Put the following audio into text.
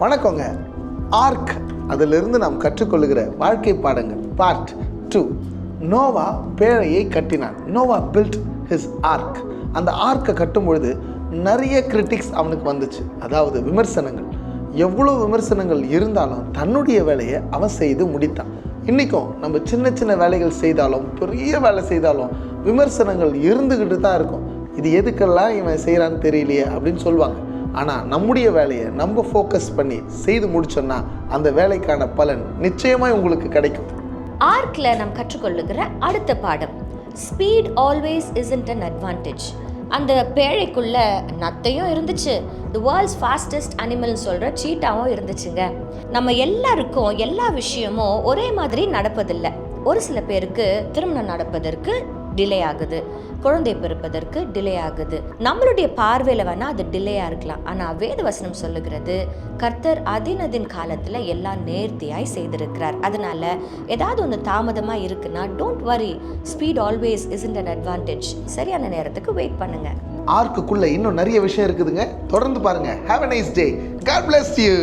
வணக்கங்க. ஆர்க், அதிலிருந்து நாம் கற்றுக்கொள்ளுகிற வாழ்க்கை பாடங்கள் பார்ட் 2. நோவா பேழையை கட்டினான். Noah build his ark. அந்த ஆர்க்கை கட்டும் பொழுது நிறைய கிரிட்டிக்ஸ் அவனுக்கு வந்துச்சு, அதாவது விமர்சனங்கள். எவ்வளோ விமர்சனங்கள் இருந்தாலும் தன்னுடைய வேலையை அவன் செய்து முடித்தான். இன்றைக்கும் நம்ம சின்ன சின்ன வேலைகள் செய்தாலும் பெரிய வேலை செய்தாலும் விமர்சனங்கள் இருந்துக்கிட்டு தான் இருக்கும். இது எதுக்கெல்லாம் இவன் செய்கிறான்னு தெரியலையே அப்படின்னு சொல்லுவாங்க. ஆனால் நம்முடைய வேலையை நம்ம ஃபோக்கஸ் பண்ணி செய்து முடிச்சோன்னா அந்த வேலைக்கான பலன் நிச்சயமாக உங்களுக்கு கிடைக்கும். ஆர்க்ல நாம் கற்றுக்கொள்ளுகிற அடுத்த பாடம், speed always isn't an advantage. அந்த பேழைக்குள்ள நத்தையும் இருந்துச்சு, தி வேர்ல்ட்ஸ் ஃபாஸ்டஸ்ட் அனிமல்னு சொல்கிற சீட்டாவும் இருந்துச்சுங்க. நம்ம எல்லாருக்கும் எல்லா விஷயமும் ஒரே மாதிரி நடப்பதில்லை. ஒரு சில பேருக்கு திருமணம் நடப்பதற்கு டிலே ஆகுது, குழந்தை பிறப்பதற்கு டிலே ஆகுது. நம்மளுடைய பார்வையில் வேணால் அது டிலேயாக இருக்கலாம். ஆனால் வேதவசனம் சொல்லுகிறது, கர்த்தர் அதினதின் காலத்தில் எல்லாம் நேர்த்தியாய் செய்திருக்கிறார். அதனால ஏதாவது ஒன்று தாமதமாக இருக்குன்னா don't worry, speed always isn't an advantage. சரியான நேரத்துக்கு வெயிட் பண்ணுங்க. ஆர்க்குக்குள்ள இன்னும் நிறைய விஷயம் இருக்குதுங்க. தொடர்ந்து பாருங்க. Have a nice day. God bless you.